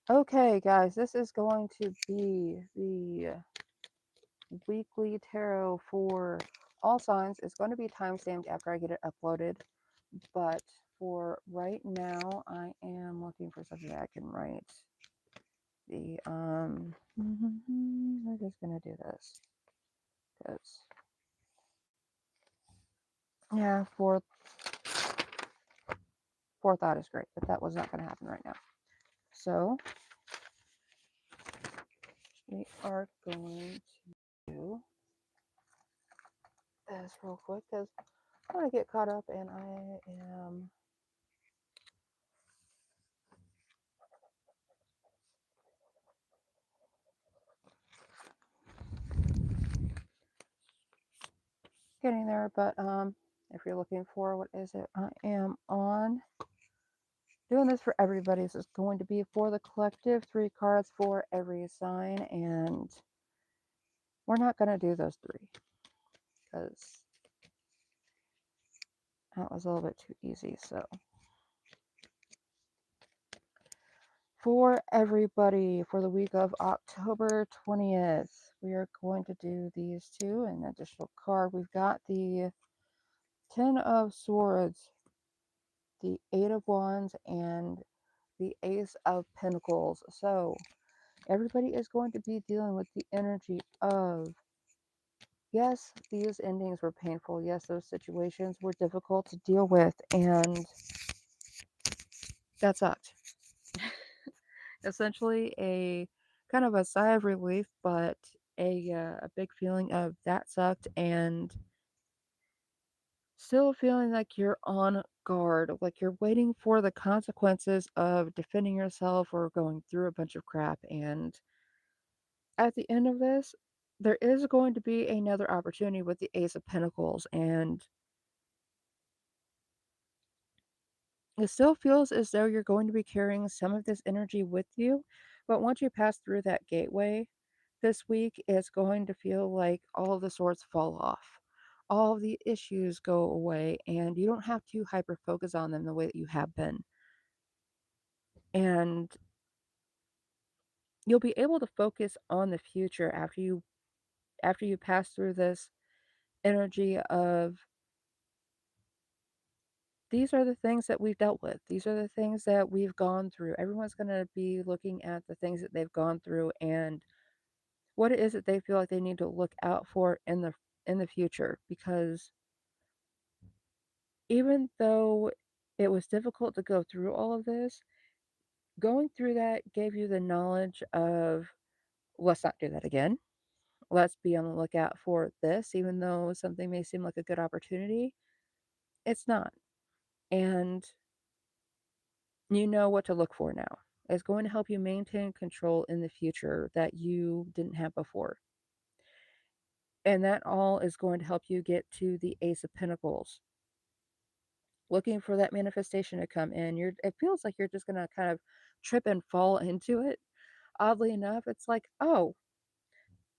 Okay, guys, this is going to be the weekly tarot for all signs. It's going to be timestamped after I get it uploaded, but for right now, I am looking for something that I can write. We're just gonna do this because yeah, forethought is great, but that was not gonna happen right now. So we are going to do this real quick because I want to get caught up, and I am getting there. But if you're looking for what is it, I am on doing this for everybody. This is going to be for the collective, 3 cards for every sign, and we're not going to do those 3 because that was a little bit too easy. So for everybody for the week of October 20th, we are going to do these 2. An additional card, we've got the 10 of Swords, the 8 of Wands, and the Ace of Pentacles. So everybody is going to be dealing with the energy of, yes, these endings were painful. Yes, those situations were difficult to deal with, and that sucked. Essentially, a kind of a sigh of relief, but a big feeling of that sucked, and still feeling like you're on guard, like you're waiting for the consequences of defending yourself or going through a bunch of crap. And at the end of this, there is going to be another opportunity with the Ace of Pentacles, and it still feels as though you're going to be carrying some of this energy with you. But once you pass through that gateway this week, it's going to feel like all of the swords fall off. All of the issues go away, and you don't have to hyper focus on them the way that you have been. And you'll be able to focus on the future after you pass through this energy of, these are the things that we've dealt with. These are the things that we've gone through. Everyone's going to be looking at the things that they've gone through and what it is that they feel like they need to look out for in the future, because even though it was difficult to go through all of this, going through that gave you the knowledge of, let's not do that again. Let's be on the lookout for this, even though something may seem like a good opportunity, it's not. And you know what to look for now. It's going to help you maintain control in the future that you didn't have before. And that all is going to help you get to the Ace of Pentacles. Looking for that manifestation to come in. It feels like you're just gonna kind of trip and fall into it. Oddly enough, it's like, oh,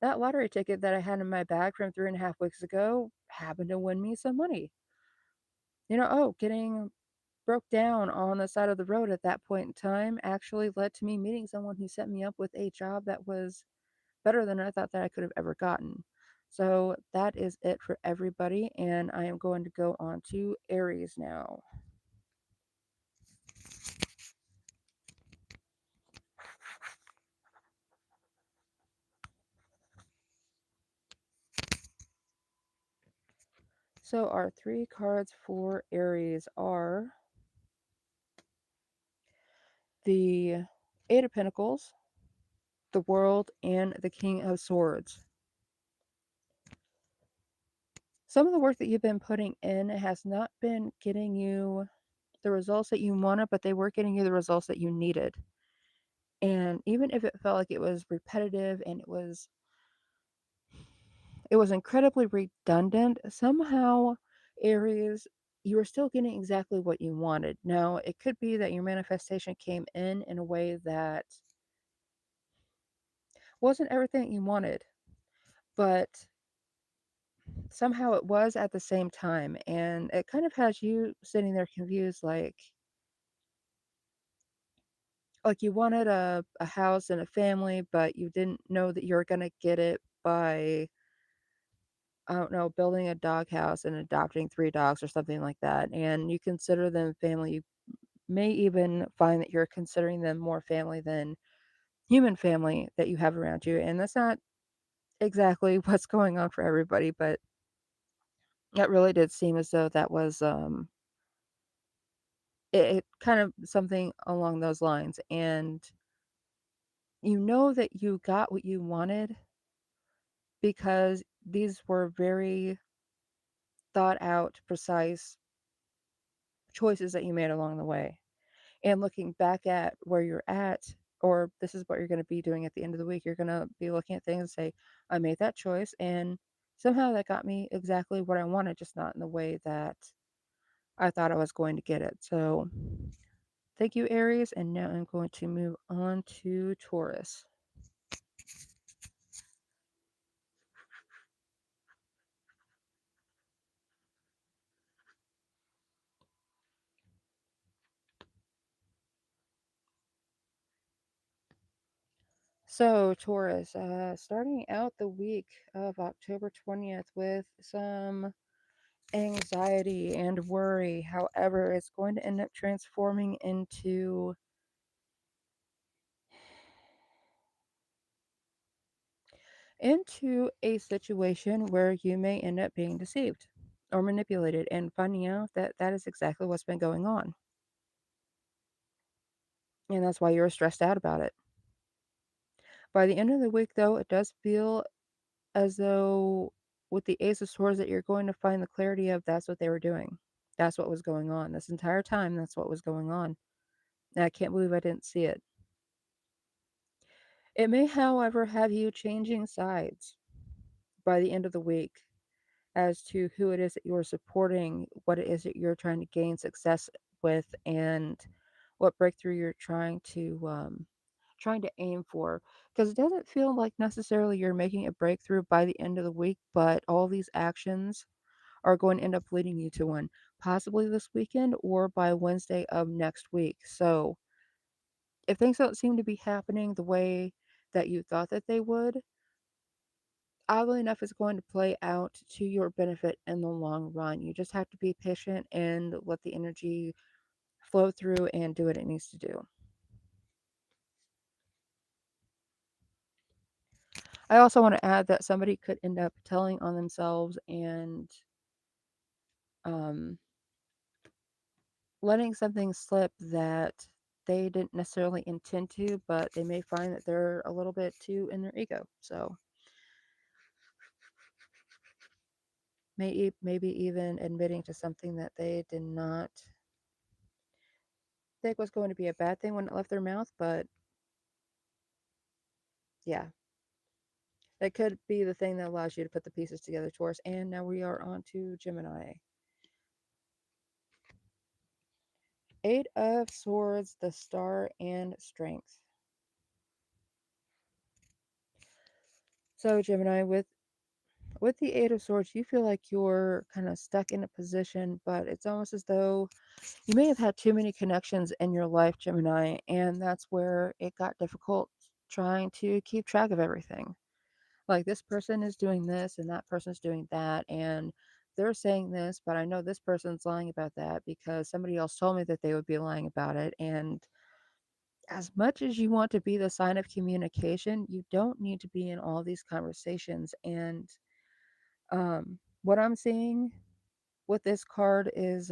that lottery ticket that I had in my bag from 3.5 weeks ago happened to win me some money. Oh, getting broke down on the side of the road at that point in time actually led to me meeting someone who set me up with a job that was better than I thought that I could have ever gotten. So that is it for everybody, and I am going to go on to Aries now. So our 3 cards for Aries are the 8 of Pentacles, the World, and the King of Swords. Some of the work that you've been putting in has not been getting you the results that you wanted, but they were getting you the results that you needed. And even if it felt like it was repetitive and it was incredibly redundant, somehow, Aries, you were still getting exactly what you wanted. Now, it could be that your manifestation came in a way that wasn't everything you wanted, but somehow it was at the same time. And it kind of has you sitting there confused, like, like you wanted a house and a family, but you didn't know that you were gonna get it by, I don't know, building a dog house and adopting 3 dogs or something like that, and you consider them family. You may even find that you're considering them more family than human family that you have around you, and that's not exactly what's going on for everybody, but it really did seem as though that was, it kind of something along those lines, and you know that you got what you wanted because these were very thought out, precise choices that you made along the way. And looking back at where you're at, or this is what you're going to be doing at the end of the week, you're going to be looking at things and say, I made that choice, and somehow that got me exactly what I wanted, just not in the way that I thought I was going to get it. So, thank you, Aries. And now I'm going to move on to Taurus. So, Taurus, starting out the week of October 20th with some anxiety and worry. However, it's going to end up transforming into a situation where you may end up being deceived or manipulated and finding out that that is exactly what's been going on. And that's why you're stressed out about it. By the end of the week, though, it does feel as though with the Ace of Swords that you're going to find the clarity of that's what they were doing. That's what was going on. This entire time, that's what was going on. And I can't believe I didn't see it. It may, however, have you changing sides by the end of the week as to who it is that you're supporting, what it is that you're trying to gain success with, and what breakthrough you're trying to aim for. Because it doesn't feel like necessarily you're making a breakthrough by the end of the week, but all these actions are going to end up leading you to one, possibly this weekend or by Wednesday of next week. So if things don't seem to be happening the way that you thought that they would, oddly enough, it's going to play out to your benefit in the long run. You just have to be patient and let the energy flow through and do what it needs to do. I also want to add that somebody could end up telling on themselves and um, letting something slip that they didn't necessarily intend to, but they may find that they're a little bit too in their ego. So maybe even admitting to something that they did not think was going to be a bad thing when it left their mouth, but yeah, that could be the thing that allows you to put the pieces together, Taurus. And now we are on to Gemini. Eight of Swords, the Star, and Strength. So Gemini, with the Eight of Swords, you feel like you're kind of stuck in a position, but it's almost as though you may have had too many connections in your life, Gemini, and that's where it got difficult trying to keep track of everything. Like this person is doing this and that person's doing that, and they're saying this, but I know this person's lying about that because somebody else told me that they would be lying about it. And as much as you want to be the sign of communication, you don't need to be in all these conversations. And what I'm seeing with this card is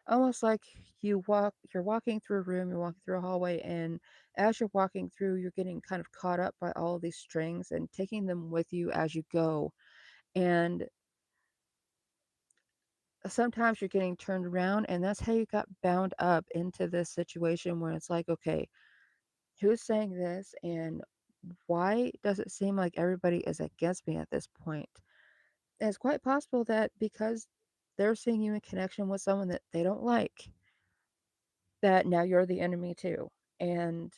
almost like you're walking through a room, you're walking through a hallway, and as you're walking through, you're getting kind of caught up by all of these strings and taking them with you as you go. And sometimes you're getting turned around, and that's how you got bound up into this situation where it's like, okay, who's saying this, and why does it seem like everybody is against me at this point? And it's quite possible that because they're seeing you in connection with someone that they don't like, that now you're the enemy too. And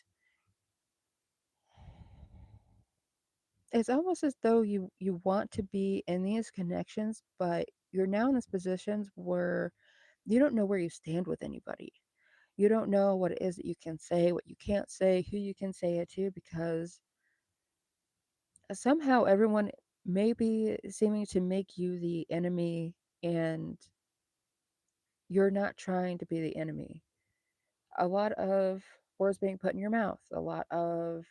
it's almost as though you want to be in these connections, but you're now in this positions where you don't know where you stand with anybody. You don't know what it is that you can say, what you can't say, who you can say it to, because somehow everyone may be seeming to make you the enemy, and you're not trying to be the enemy. A lot of words being put in your mouth, a lot of,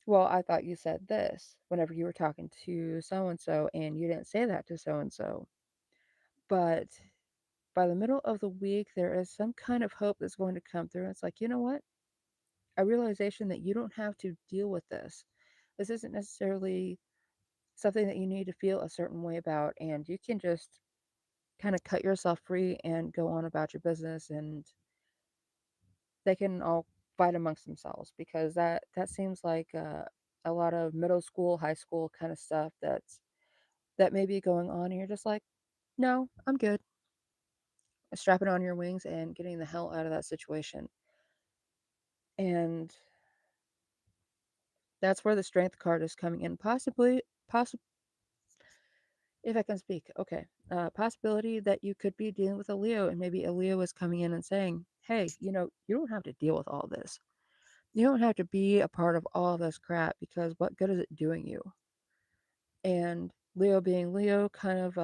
well, I thought you said this whenever you were talking to so and so, and you didn't say that to so and so. But by the middle of the week, there is some kind of hope that's going to come through. It's like, you know what? A realization that you don't have to deal with this. This isn't necessarily something that you need to feel a certain way about, and you can just kind of cut yourself free and go on about your business, and they can all fight amongst themselves, because that seems like a lot of middle school, high school kind of stuff that may be going on, and you're just like, no, I'm good. Strapping on your wings and getting the hell out of that situation. And that's where the strength card is coming in. Possibly, if I can speak, okay. Possibility that you could be dealing with a Leo, and maybe a Leo is coming in and saying, hey, you don't have to deal with all this. You don't have to be a part of all this crap, because what good is it doing you? And Leo being Leo, kind of,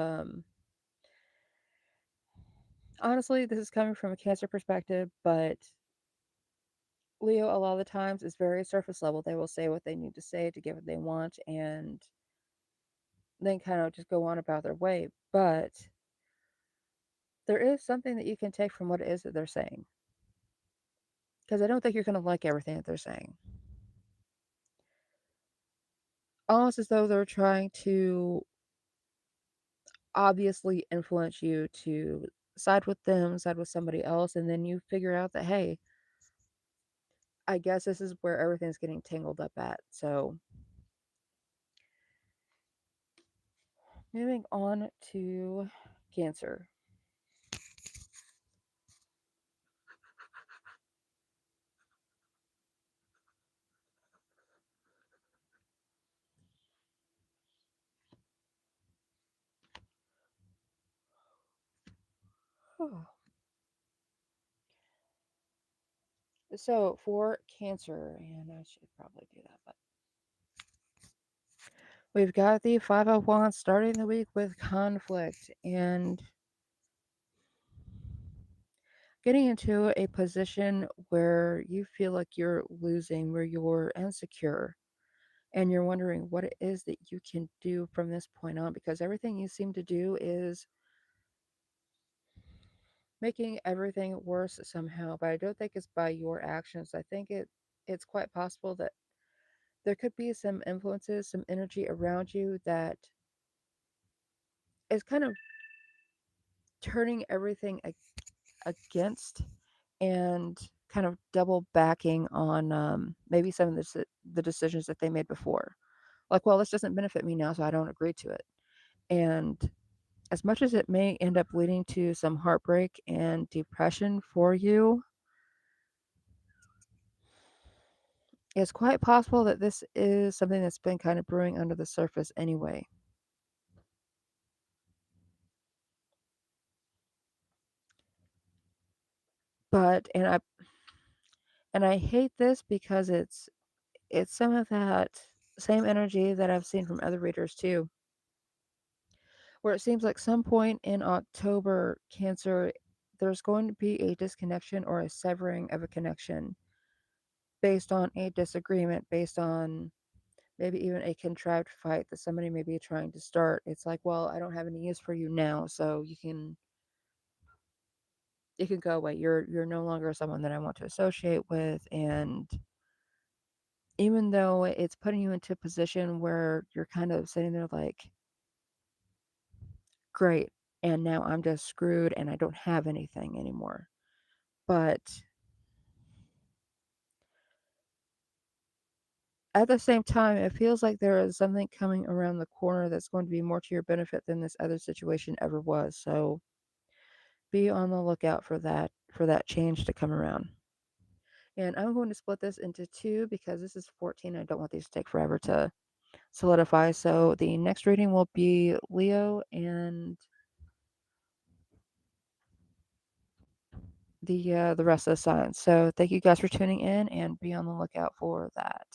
honestly, this is coming from a Cancer perspective, but Leo, a lot of the times, is very surface level. They will say what they need to say to get what they want, and then kind of just go on about their way. But there is something that you can take from what it is that they're saying, because I don't think you're going to like everything that they're saying. Almost as though they're trying to obviously influence you to side with them, side with somebody else, and then you figure out that, hey, I guess this is where everything's getting tangled up at. So, moving on to Cancer. So, for Cancer, and I should probably do that, but we've got the Five of Wands starting the week with conflict and getting into a position where you feel like you're losing, where you're insecure, and you're wondering what it is that you can do from this point on, because everything you seem to do is making everything worse somehow. But I don't think it's by your actions. I think it's quite possible that there could be some influences, some energy around you that is kind of turning everything against, and kind of double backing on maybe some of the decisions that they made before. Like, well, this doesn't benefit me now, so I don't agree to it. And as much as it may end up leading to some heartbreak and depression for you, it's quite possible that this is something that's been kind of brewing under the surface anyway. But and I hate this, because it's some of that same energy that I've seen from other readers too, where it seems like some point in October, Cancer, there's going to be a disconnection or a severing of a connection based on a disagreement, based on maybe even a contrived fight that somebody may be trying to start. It's like, well, I don't have any use for you now, so you can go away. You're no longer someone that I want to associate with. And even though it's putting you into a position where you're kind of sitting there like, great, and now I'm just screwed and I don't have anything anymore. But at the same time, it feels like there is something coming around the corner that's going to be more to your benefit than this other situation ever was. So be on the lookout for that change to come around. And I'm going to split this into two, because this is 14. I don't want these to take forever to solidify. So the next reading will be Leo, and the rest of the signs. So thank you guys for tuning in and be on the lookout for that.